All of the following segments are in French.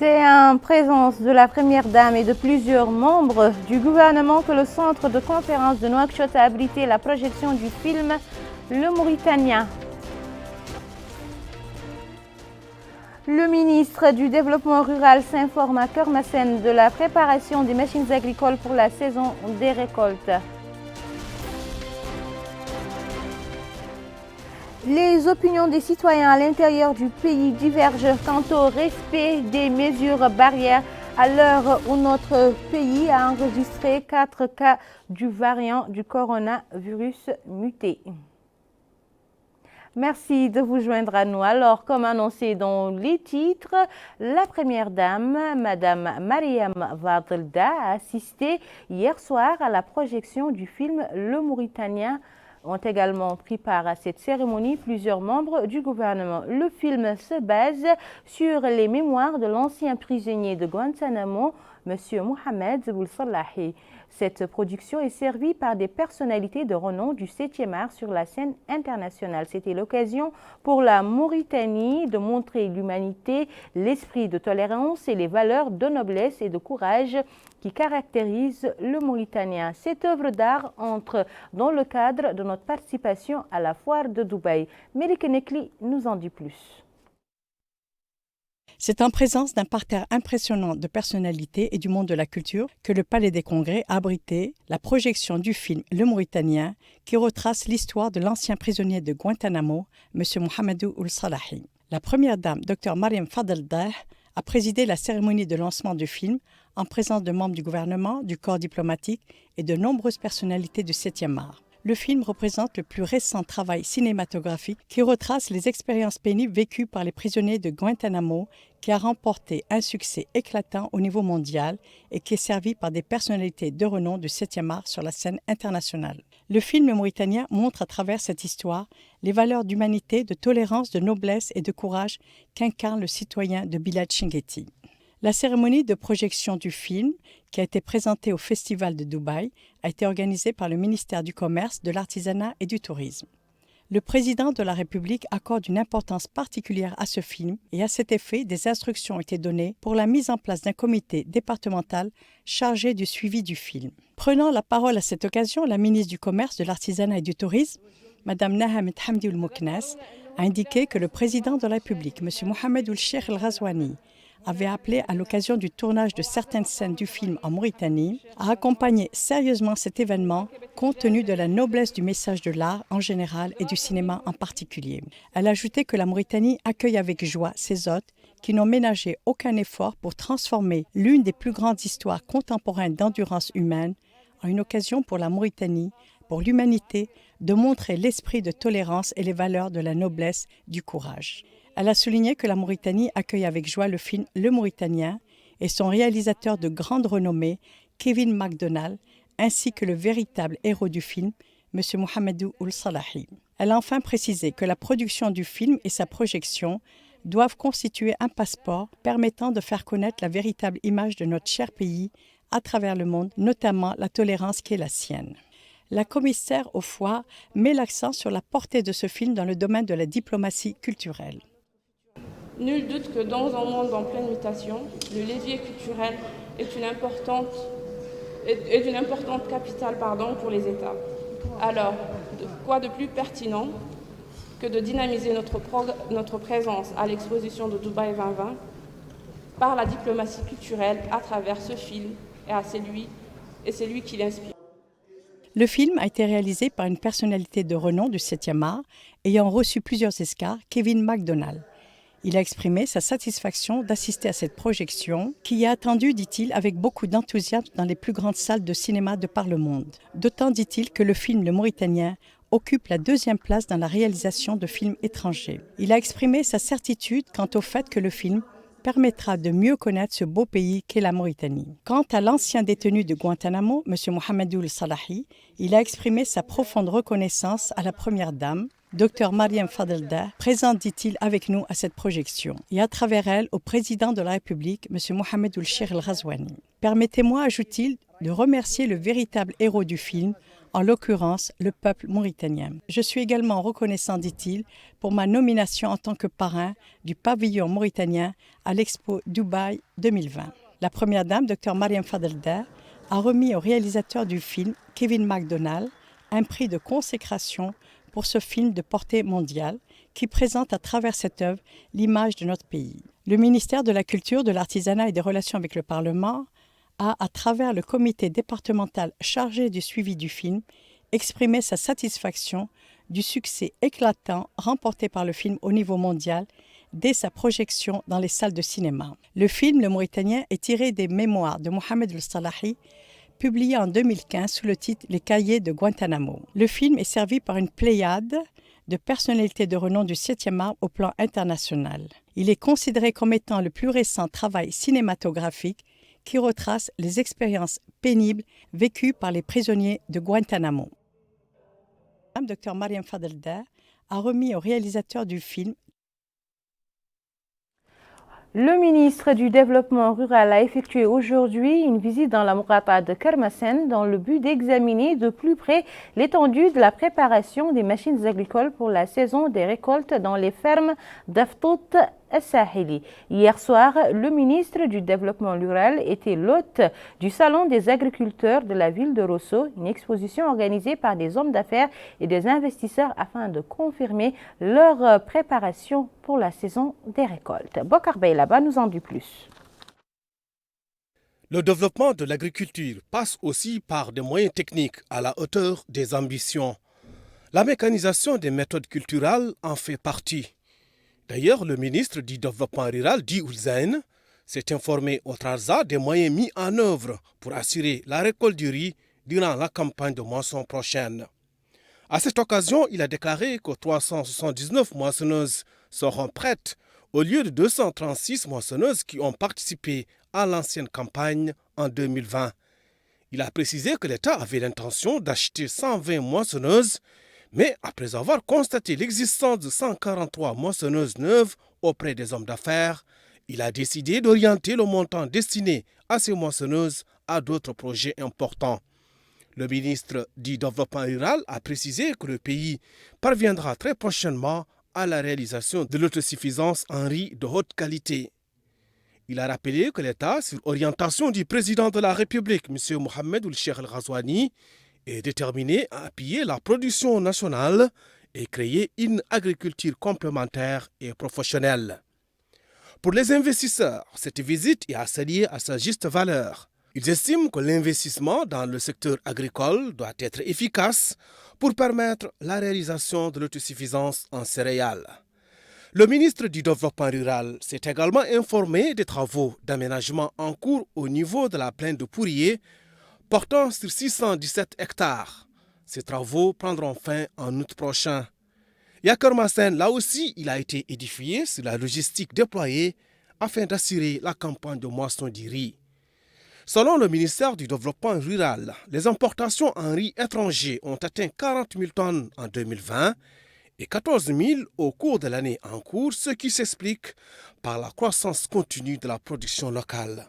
C'est en présence de la Première Dame et de plusieurs membres du gouvernement que le centre de conférence de Nouakchott a abrité la projection du film Le Mauritanien. Le ministre du Développement rural s'informe à Kermassen de la préparation des machines agricoles pour la saison des récoltes. Les opinions des citoyens à l'intérieur du pays divergent quant au respect des mesures barrières à l'heure où notre pays a enregistré 4 cas du variant du coronavirus muté. Merci de vous joindre à nous. Alors, comme annoncé dans les titres, la Première Dame, Madame Mariam Fadel-Dah, a assisté hier soir à la projection du film Le Mauritanien. Ont également pris part à cette cérémonie plusieurs membres du gouvernement. Le film se base sur les mémoires de l'ancien prisonnier de Guantanamo, M. Mohamed Ould Salahi. Cette production est servie par des personnalités de renom du 7e art sur la scène internationale. C'était l'occasion pour la Mauritanie de montrer l'humanité, l'esprit de tolérance et les valeurs de noblesse et de courage qui caractérisent le Mauritanien. Cette œuvre d'art entre dans le cadre de notre participation à la foire de Dubaï. Mélike Nekli nous en dit plus. C'est en présence d'un parterre impressionnant de personnalités et du monde de la culture que le Palais des Congrès a abrité la projection du film Le Mauritanien qui retrace l'histoire de l'ancien prisonnier de Guantanamo, M. Mohamed Ould Salahi. La Première Dame, Dr Mariam Fadel-Dah, a présidé la cérémonie de lancement du film en présence de membres du gouvernement, du corps diplomatique et de nombreuses personnalités du 7e art. Le film représente le plus récent travail cinématographique qui retrace les expériences pénibles vécues par les prisonniers de Guantanamo, qui a remporté un succès éclatant au niveau mondial et qui est servi par des personnalités de renom du 7e art sur la scène internationale. Le film mauritanien montre à travers cette histoire les valeurs d'humanité, de tolérance, de noblesse et de courage qu'incarne le citoyen de Bilal Chinguetti. La cérémonie de projection du film, qui a été présentée au Festival de Dubaï, a été organisée par le ministère du Commerce, de l'Artisanat et du Tourisme. Le président de la République accorde une importance particulière à ce film et à cet effet, des instructions ont été données pour la mise en place d'un comité départemental chargé du suivi du film. Prenant la parole à cette occasion, la ministre du Commerce, de l'Artisanat et du Tourisme, Mme Nahamet Hamdi Ould Mouknes, a indiqué que le président de la République, M. Mohamed Ould Cheikh El Ghazouani, avait appelé à l'occasion du tournage de certaines scènes du film en Mauritanie à accompagner sérieusement cet événement compte tenu de la noblesse du message de l'art en général et du cinéma en particulier. Elle a ajouté que la Mauritanie accueille avec joie ses hôtes qui n'ont ménagé aucun effort pour transformer l'une des plus grandes histoires contemporaines d'endurance humaine en une occasion pour la Mauritanie, pour l'humanité, de montrer l'esprit de tolérance et les valeurs de la noblesse, du courage. Elle a souligné que la Mauritanie accueille avec joie le film Le Mauritanien et son réalisateur de grande renommée, Kevin MacDonald, ainsi que le véritable héros du film, M. Mohamed Ould Salahi. Elle a enfin précisé que la production du film et sa projection doivent constituer un passeport permettant de faire connaître la véritable image de notre cher pays à travers le monde, notamment la tolérance qui est la sienne. La commissaire aux foires met l'accent sur la portée de ce film dans le domaine de la diplomatie culturelle. Nul doute que dans un monde en pleine mutation, le levier culturel est une importante capitale pour les États. Alors, quoi de plus pertinent que de dynamiser notre présence à l'exposition de Dubaï 2020 par la diplomatie culturelle à travers ce film et c'est lui qui l'inspire. Le film a été réalisé par une personnalité de renom du 7e art ayant reçu plusieurs Oscars, Kevin MacDonald. Il a exprimé sa satisfaction d'assister à cette projection qui est attendue, dit-il, avec beaucoup d'enthousiasme dans les plus grandes salles de cinéma de par le monde. D'autant, dit-il, que le film Le Mauritanien occupe la 2e place dans la réalisation de films étrangers. Il a exprimé sa certitude quant au fait que le film permettra de mieux connaître ce beau pays qu'est la Mauritanie. Quant à l'ancien détenu de Guantanamo, M. Mohamed Ould Salahi, il a exprimé sa profonde reconnaissance à la Première Dame, Dr Mariam Fadel-Dah, présente, dit-il, avec nous à cette projection, et à travers elle au président de la République, M. Mohamed Ould Cheikh El Ghazouani. Permettez-moi, ajoute-t-il, de remercier le véritable héros du film en l'occurrence le peuple mauritanien. Je suis également reconnaissant, dit-il, pour ma nomination en tant que parrain du pavillon mauritanien à l'Expo Dubaï 2020. La première dame, Dr Mariam Fadel-Dar, a remis au réalisateur du film, Kevin MacDonald, un prix de consécration pour ce film de portée mondiale qui présente à travers cette œuvre l'image de notre pays. Le ministère de la Culture, de l'Artisanat et des Relations avec le Parlement a, à travers le comité départemental chargé du suivi du film, exprimé sa satisfaction du succès éclatant remporté par le film au niveau mondial dès sa projection dans les salles de cinéma. Le film, Le Mauritanien, est tiré des mémoires de Mohamed El-Salahi, publié en 2015 sous le titre Les Cahiers de Guantanamo. Le film est servi par une pléiade de personnalités de renom du 7e art au plan international. Il est considéré comme étant le plus récent travail cinématographique qui retrace les expériences pénibles vécues par les prisonniers de Guantanamo. Dr Mariam Fadel-Dar a remis au réalisateur du film. Le ministre du Développement rural a effectué aujourd'hui une visite dans la Mourata de Kermassen dans le but d'examiner de plus près l'étendue de la préparation des machines agricoles pour la saison des récoltes dans les fermes d'Aftout Saheli. Hier soir, le ministre du Développement rural était l'hôte du Salon des agriculteurs de la ville de Rosso, une exposition organisée par des hommes d'affaires et des investisseurs afin de confirmer leur préparation pour la saison des récoltes. Bokar Beylaba nous en dit plus. Le développement de l'agriculture passe aussi par des moyens techniques à la hauteur des ambitions. La mécanisation des méthodes culturelles en fait partie. D'ailleurs, le ministre du Développement rural, Di Oulzaine, s'est informé au Trarza des moyens mis en œuvre pour assurer la récolte du riz durant la campagne de moisson prochaine. À cette occasion, il a déclaré que 379 moissonneuses seront prêtes au lieu de 236 moissonneuses qui ont participé à l'ancienne campagne en 2020. Il a précisé que l'État avait l'intention d'acheter 120 moissonneuses, mais après avoir constaté l'existence de 143 moissonneuses neuves auprès des hommes d'affaires, il a décidé d'orienter le montant destiné à ces moissonneuses à d'autres projets importants. Le ministre du Développement rural a précisé que le pays parviendra très prochainement à la réalisation de l'autosuffisance en riz de haute qualité. Il a rappelé que l'État, sur orientation du président de la République, M. Mohamed Ould-Cheikh El-Ghazouani, est déterminé à appuyer la production nationale et créer une agriculture complémentaire et professionnelle. Pour les investisseurs, cette visite est à saluer à sa juste valeur. Ils estiment que l'investissement dans le secteur agricole doit être efficace pour permettre la réalisation de l'autosuffisance en céréales. Le ministre du Développement rural s'est également informé des travaux d'aménagement en cours au niveau de la plaine de Pourrier, portant sur 617 hectares. Ces travaux prendront fin en août prochain. Et à Kermassen, là aussi, il a été édifié sur la logistique déployée afin d'assurer la campagne de moisson du riz. Selon le ministère du Développement rural, les importations en riz étranger ont atteint 40 000 tonnes en 2020 et 14 000 au cours de l'année en cours, ce qui s'explique par la croissance continue de la production locale.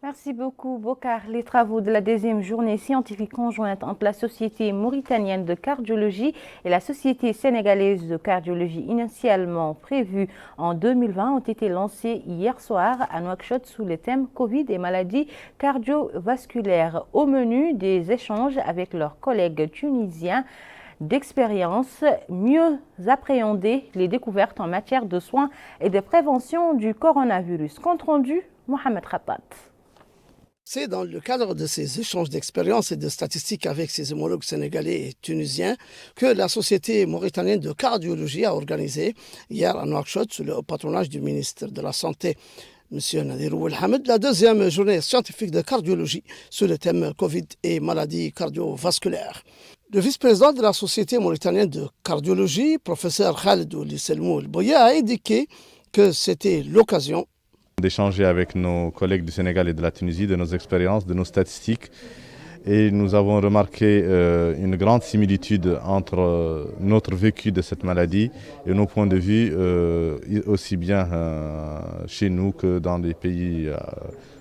Merci beaucoup, Bokar. Les travaux de la deuxième journée scientifique conjointe entre la Société mauritanienne de cardiologie et la Société sénégalaise de cardiologie initialement prévue en 2020 ont été lancés hier soir à Nouakchott sous le thème Covid et maladies cardiovasculaires. Au menu des échanges avec leurs collègues tunisiens d'expérience, mieux appréhender les découvertes en matière de soins et de prévention du coronavirus. Compte rendu, Mohamed Khattat. C'est dans le cadre de ces échanges d'expériences et de statistiques avec ses homologues sénégalais et tunisiens que la Société mauritanienne de cardiologie a organisé hier à Nouakchott, sous le patronage du ministre de la Santé, M. Nadirou El-Hamed, la deuxième journée scientifique de cardiologie sous le thème Covid et maladies cardiovasculaires. Le vice-président de la Société mauritanienne de cardiologie, professeur Khaled Oulisselmou El-Boya, a indiqué que c'était l'occasion d'échanger avec nos collègues du Sénégal et de la Tunisie de nos expériences, de nos statistiques. Et nous avons remarqué une grande similitude entre notre vécu de cette maladie et nos points de vue, aussi bien chez nous que dans les pays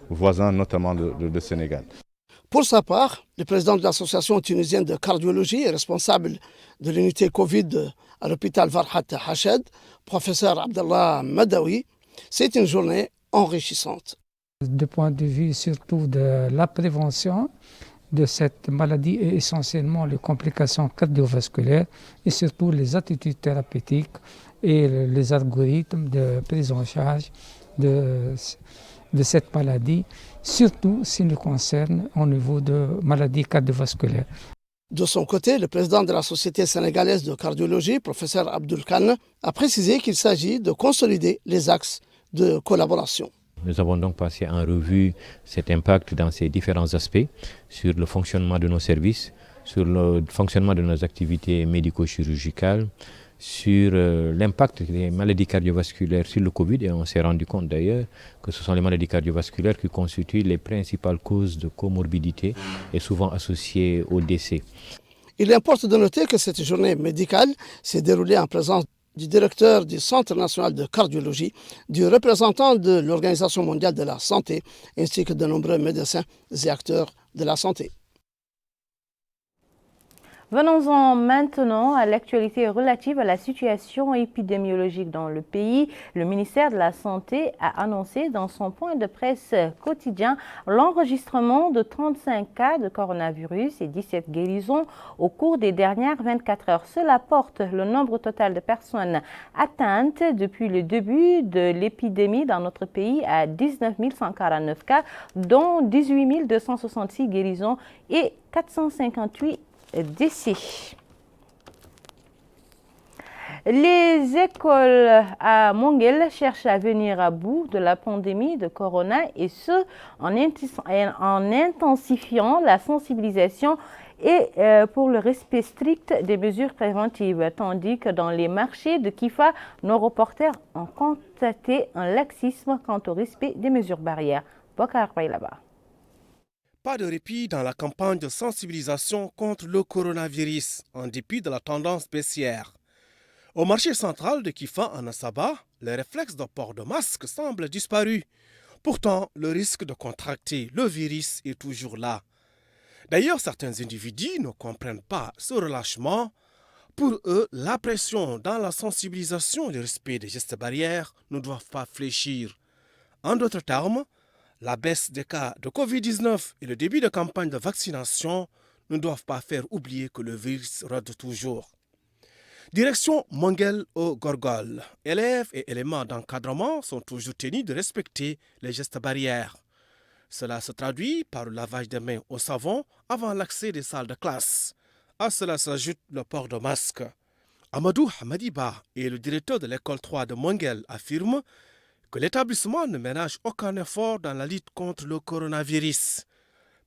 voisins, notamment le Sénégal. Pour sa part, le président de l'association tunisienne de cardiologie et responsable de l'unité Covid à l'hôpital Farhat Hached, professeur Abdallah Madawi, c'est une journée enrichissante. Du point de vue surtout de la prévention de cette maladie et essentiellement les complications cardiovasculaires et surtout les attitudes thérapeutiques et les algorithmes de prise en charge de cette maladie, surtout s'il nous concerne au niveau de maladies cardiovasculaires. De son côté, le président de la Société sénégalaise de cardiologie, professeur Abdul Khan, a précisé qu'il s'agit de consolider les axes de collaboration. Nous avons donc passé en revue cet impact dans ses différents aspects sur le fonctionnement de nos services, sur le fonctionnement de nos activités médico-chirurgicales, sur l'impact des maladies cardiovasculaires sur le Covid. Et on s'est rendu compte d'ailleurs que ce sont les maladies cardiovasculaires qui constituent les principales causes de comorbidité et souvent associées au décès. Il importe de noter que cette journée médicale s'est déroulée en présence du directeur du Centre national de cardiologie, du représentant de l'Organisation mondiale de la santé, ainsi que de nombreux médecins et acteurs de la santé. Venons-en maintenant à l'actualité relative à la situation épidémiologique dans le pays. Le ministère de la Santé a annoncé dans son point de presse quotidien l'enregistrement de 35 cas de coronavirus et 17 guérisons au cours des dernières 24 heures. Cela porte le nombre total de personnes atteintes depuis le début de l'épidémie dans notre pays à 19 149 cas, dont 18 266 guérisons et 458 décès. Les écoles à Monguel cherchent à venir à bout de la pandémie de corona et ce, en intensifiant la sensibilisation et pour le respect strict des mesures préventives, tandis que dans les marchés de Kifa, nos reporters ont constaté un laxisme quant au respect des mesures barrières. Bokar là-bas. Pas de répit dans la campagne de sensibilisation contre le coronavirus, en dépit de la tendance baissière. Au marché central de Kifa, en Assaba, le réflexe de port de masque semble disparu. Pourtant, le risque de contracter le virus est toujours là. D'ailleurs, certains individus ne comprennent pas ce relâchement. Pour eux, la pression dans la sensibilisation et le respect des gestes barrières ne doivent pas fléchir. En d'autres termes, la baisse des cas de Covid-19 et le début de campagne de vaccination ne doivent pas faire oublier que le virus rôde toujours. Direction Monguel au Gorgol. Élèves et éléments d'encadrement sont toujours tenus de respecter les gestes barrières. Cela se traduit par le lavage des mains au savon avant l'accès des salles de classe. À cela s'ajoute le port de masque. Amadou Hamadiba et le directeur de l'école 3 de Monguel affirment que l'établissement ne ménage aucun effort dans la lutte contre le coronavirus,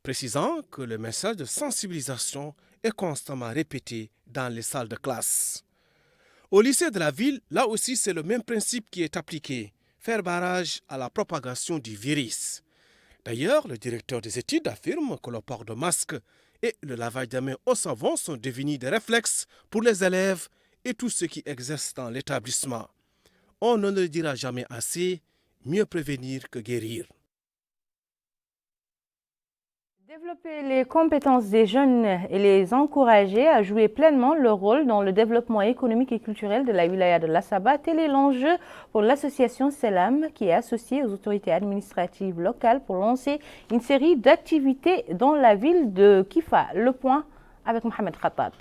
précisant que le message de sensibilisation est constamment répété dans les salles de classe. Au lycée de la ville, là aussi c'est le même principe qui est appliqué, faire barrage à la propagation du virus. D'ailleurs, le directeur des études affirme que le port de masque et le lavage des mains au savon sont devenus des réflexes pour les élèves et tous ceux qui exercent dans l'établissement. On ne le dira jamais assez, mieux prévenir que guérir. Développer les compétences des jeunes et les encourager à jouer pleinement leur rôle dans le développement économique et culturel de la wilaya de l'Assaba, tel est l'enjeu pour l'association Selam qui est associée aux autorités administratives locales pour lancer une série d'activités dans la ville de Kifa. Le point avec Mohamed Khattat.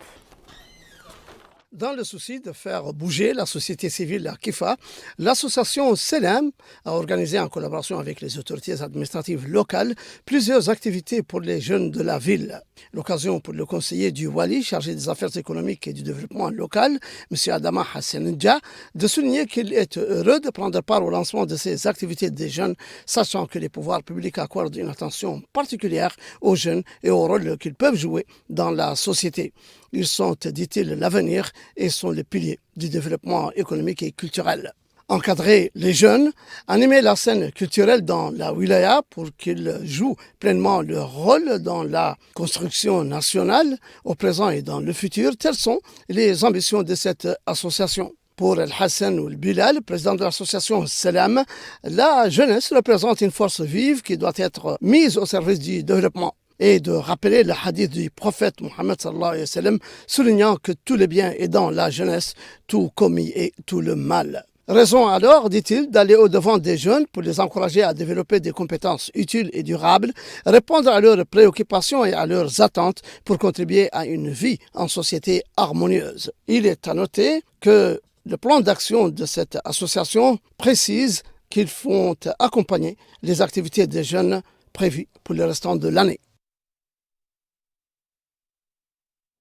Dans le souci de faire bouger la société civile à Kifa, l'association Selam a organisé en collaboration avec les autorités administratives locales plusieurs activités pour les jeunes de la ville. L'occasion pour le conseiller du Wali chargé des affaires économiques et du développement local, M. Adama Hassanidja, de souligner qu'il est heureux de prendre part au lancement de ces activités des jeunes, sachant que les pouvoirs publics accordent une attention particulière aux jeunes et au rôle qu'ils peuvent jouer dans la société. Ils sont, dit-il, l'avenir et sont les piliers du développement économique et culturel. Encadrer les jeunes, animer la scène culturelle dans la wilaya pour qu'ils jouent pleinement leur rôle dans la construction nationale au présent et dans le futur, telles sont les ambitions de cette association. Pour El Hassan ou El Bilal, président de l'association Selam, la jeunesse représente une force vive qui doit être mise au service du développement. et de rappeler le hadith du prophète Mohammed sallallahu alayhi wa sallam, soulignant que tous les biens est dans la jeunesse, tout commis et tout le mal. Raison alors, dit-il, d'aller au-devant des jeunes pour les encourager à développer des compétences utiles et durables, répondre à leurs préoccupations et à leurs attentes pour contribuer à une vie en société harmonieuse. Il est à noter que le plan d'action de cette association précise qu'ils font accompagner les activités des jeunes prévues pour le restant de l'année.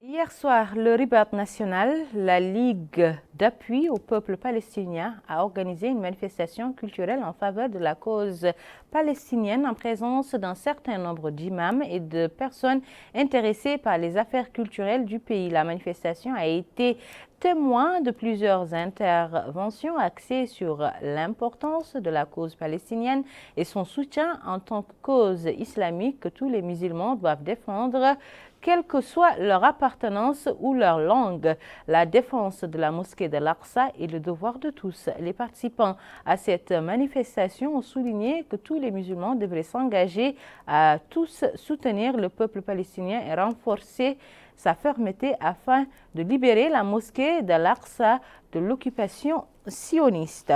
Hier soir, le Ribat national, la Ligue d'appui au peuple palestinien, a organisé une manifestation culturelle en faveur de la cause palestinienne en présence d'un certain nombre d'imams et de personnes intéressées par les affaires culturelles du pays. La manifestation a été témoin de plusieurs interventions axées sur l'importance de la cause palestinienne et son soutien en tant que cause islamique que tous les musulmans doivent défendre, quelle que soit leur appartenance ou leur langue. La défense de la mosquée de l'Aqsa est le devoir de tous. Les participants à cette manifestation ont souligné que tous les musulmans devraient s'engager à tous soutenir le peuple palestinien et renforcer sa fermeté afin de libérer la mosquée de l'Aqsa de l'occupation sioniste.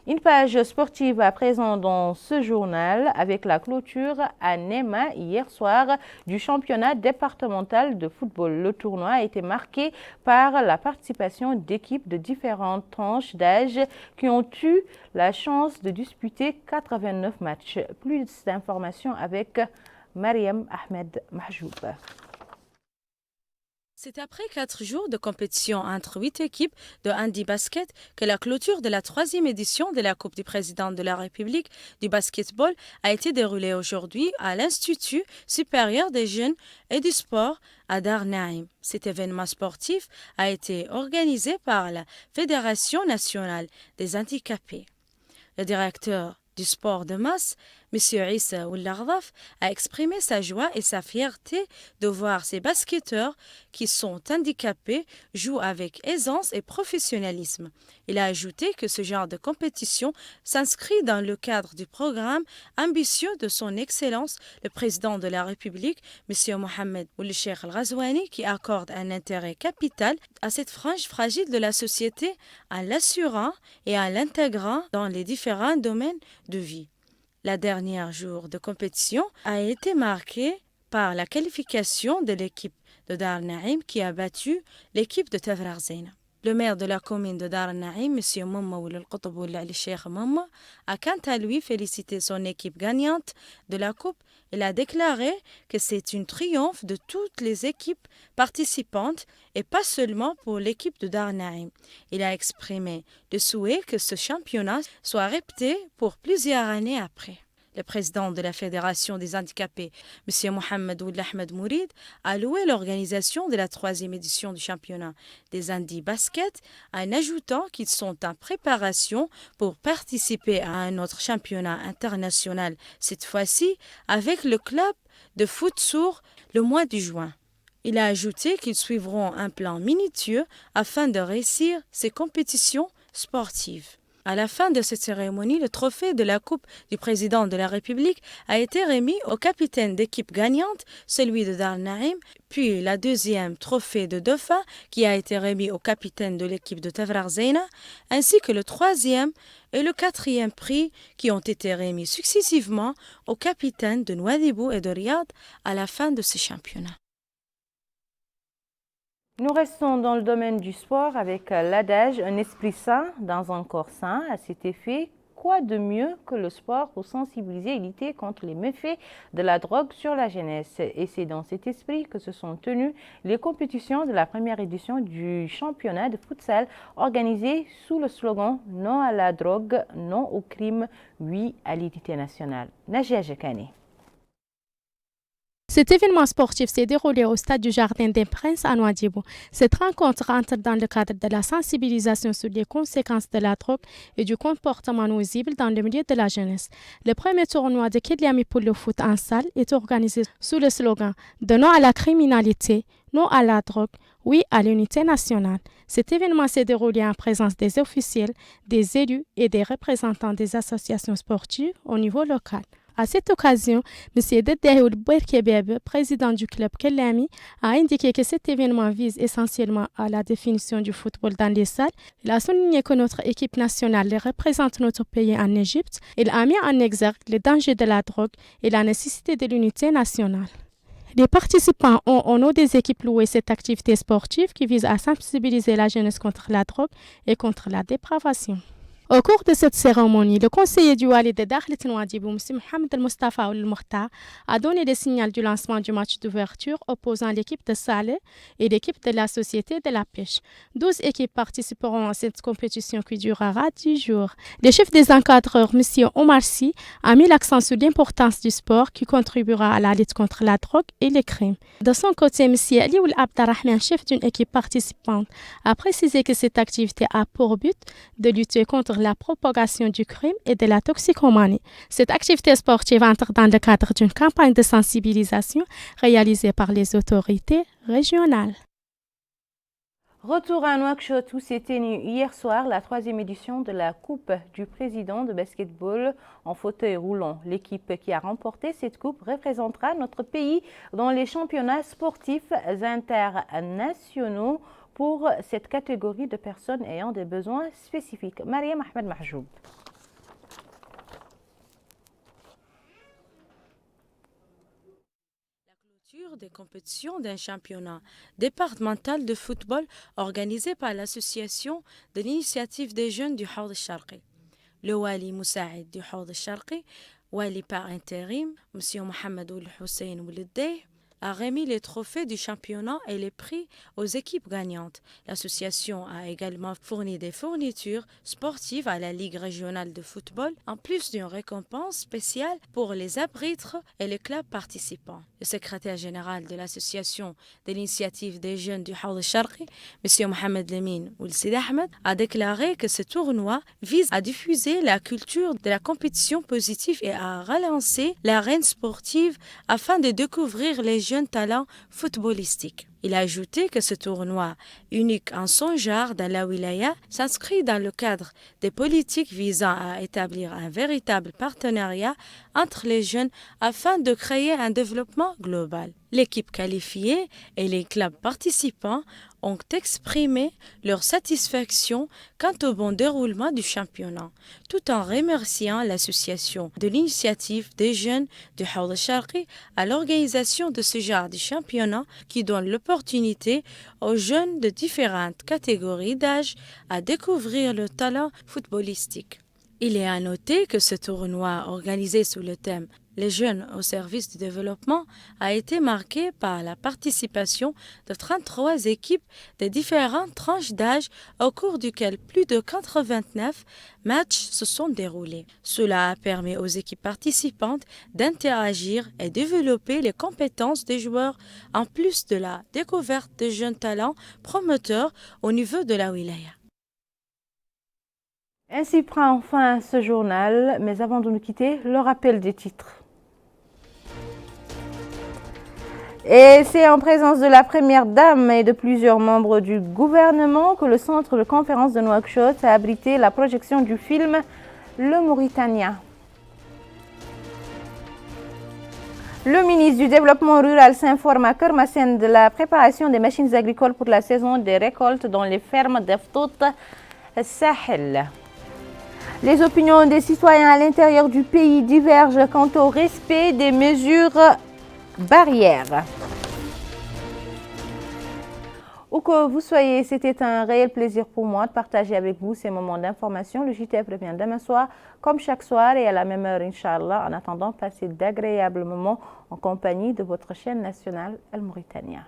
Une page sportive à présent dans ce journal avec la clôture à Nema hier soir du championnat départemental de football. Le tournoi a été marqué par la participation d'équipes de différentes tranches d'âge qui ont eu la chance de disputer 89 matchs. Plus d'informations avec Mariam Ahmed Mahjoub. C'est après 4 jours de compétition entre 8 équipes de handi basket que la clôture de la 3e édition de la Coupe du Président de la République du basketball a été déroulée aujourd'hui à l'Institut supérieur des jeunes et du sport à Dar Naïm. Cet événement sportif a été organisé par la Fédération nationale des handicapés. Le directeur du sport de masse, M. Issa Oulardaf, a exprimé sa joie et sa fierté de voir ces basketteurs qui sont handicapés jouer avec aisance et professionnalisme. Il a ajouté que ce genre de compétition s'inscrit dans le cadre du programme ambitieux de son Excellence, le Président de la République, M. Mohamed Ould Cheikh Al Ghazouani, qui accorde un intérêt capital à cette frange fragile de la société en l'assurant et en l'intégrant dans les différents domaines de vie. La dernière jour de compétition a été marquée par la qualification de l'équipe de Dar Naïm qui a battu l'équipe de Tafragh Zeina. Le maire de la commune de Dar Naïm, M. Mamma Ould Qutb Ould Ali Cheikh Mamma, a quant à lui félicité son équipe gagnante de la Coupe. Il a déclaré que c'est un triomphe de toutes les équipes participantes et pas seulement pour l'équipe de Dar Naïm. Il a exprimé le souhait que ce championnat soit répété pour plusieurs années après. Le président de la Fédération des handicapés, M. Mohamed Ould Ahmed Mourid, a loué l'organisation de la 3e édition du championnat des handi basket en ajoutant qu'ils sont en préparation pour participer à un autre championnat international, cette fois-ci avec le club de foot sourd le mois de juin. Il a ajouté qu'ils suivront un plan minutieux afin de réussir ces compétitions sportives. À la fin de cette cérémonie, le trophée de la Coupe du Président de la République a été remis au capitaine d'équipe gagnante, celui de Dar Naïm, puis la 2e trophée de Dauphin qui a été remis au capitaine de l'équipe de Tafragh Zeina, ainsi que le 3e et le 4e prix qui ont été remis successivement aux capitaines de Nouadhibou et de Riyad à la fin de ce championnat. Nous restons dans le domaine du sport avec l'adage « un esprit sain dans un corps sain ». À cet effet, quoi de mieux que le sport pour sensibiliser et lutter contre les méfaits de la drogue sur la jeunesse? Et c'est dans cet esprit que se sont tenues les compétitions de la première édition du championnat de futsal organisé sous le slogan « Non à la drogue, non au crime, oui à l'unité nationale ». Najia Jekane. Cet événement sportif s'est déroulé au stade du Jardin des Princes à Nouadhibou. Cette rencontre entre dans le cadre de la sensibilisation sur les conséquences de la drogue et du comportement nuisible dans le milieu de la jeunesse. Le premier tournoi de Kyliami pour le foot en salle est organisé sous le slogan « De non à la criminalité, non à la drogue, oui à l'unité nationale ». Cet événement s'est déroulé en présence des officiels, des élus et des représentants des associations sportives au niveau local. À cette occasion, M. Dedehoul Bouerkebeb, président du club Kellami, a indiqué que cet événement vise essentiellement à la définition du football dans les salles. Il a souligné que notre équipe nationale représente notre pays en Égypte. Il a mis en exergue les dangers de la drogue et la nécessité de l'unité nationale. Les participants ont au nom des équipes loué cette activité sportive qui vise à sensibiliser la jeunesse contre la drogue et contre la dépravation. Au cours de cette cérémonie, le conseiller du Wali de Dakhlet Nouadhibou, M. Mohamed El Mustafa Ould Mokhtar, a donné le signal du lancement du match d'ouverture opposant l'équipe de Saleh et l'équipe de la Société de la Pêche. 12 équipes participeront à cette compétition qui durera 10 jours. Le chef des encadreurs, M. Omar Sy, a mis l'accent sur l'importance du sport qui contribuera à la lutte contre la drogue et les crimes. De son côté, M. Alioul Abdarrahman, chef d'une équipe participante, a précisé que cette activité a pour but de lutter contre la propagation du crime et de la toxicomanie. Cette activité sportive entre dans le cadre d'une campagne de sensibilisation réalisée par les autorités régionales. Retour à Nouakchott où s'est tenue hier soir la 3e édition de la Coupe du Président de basketball en fauteuil roulant. L'équipe qui a remporté cette coupe représentera notre pays dans les championnats sportifs internationaux pour cette catégorie de personnes ayant des besoins spécifiques. Mariam Ahmed Mahjoub. La clôture des compétitions d'un championnat départemental de football organisé par l'association de l'initiative des jeunes du Haoud al-Sharqi. Le Wali Moussaïd du Haoud al-Sharqi, Wali par intérim, M. Mohamed Ould Hussein Ouliddeh, a remis les trophées du championnat et les prix aux équipes gagnantes. L'association a également fourni des fournitures sportives à la Ligue régionale de football, en plus d'une récompense spéciale pour les arbitres et les clubs participants. Le secrétaire général de l'association de l'initiative des jeunes du Haoud al-Sharqi, M. Mohamed Lemine Ould Sidi Ahmed, a déclaré que ce tournoi vise à diffuser la culture de la compétition positive et à relancer l'arène sportive afin de découvrir les jeunes talents footballistiques. Il a ajouté que ce tournoi, unique en son genre dans la wilaya, s'inscrit dans le cadre des politiques visant à établir un véritable partenariat entre les jeunes afin de créer un développement global. L'équipe qualifiée et les clubs participants ont exprimé leur satisfaction quant au bon déroulement du championnat, tout en remerciant l'association de l'initiative des jeunes du Haoud al-Sharqi à l'organisation de ce genre de championnat qui donne l'opportunité aux jeunes de différentes catégories d'âge à découvrir le talent footballistique. Il est à noter que ce tournoi organisé sous le thème Les jeunes au service du développement a été marqué par la participation de 33 équipes de différentes tranches d'âge au cours duquel plus de 89 matchs se sont déroulés. Cela a permis aux équipes participantes d'interagir et développer les compétences des joueurs en plus de la découverte de jeunes talents promoteurs au niveau de la wilaya. Ainsi prend fin ce journal, mais avant de nous quitter, le rappel des titres. Et c'est en présence de la première dame et de plusieurs membres du gouvernement que le centre de conférence de Nouakchott a abrité la projection du film Le Mauritanien. Le ministre du Développement rural s'informe à Kermassen de la préparation des machines agricoles pour la saison des récoltes dans les fermes d'Aftout Sahel. Les opinions des citoyens à l'intérieur du pays divergent quant au respect des mesures barrières. Où que vous soyez, c'était un réel plaisir pour moi de partager avec vous ces moments d'information. Le JTF revient demain soir, comme chaque soir et à la même heure, Inch'Allah. En attendant, passez d'agréables moments en compagnie de votre chaîne nationale Al Mauritania.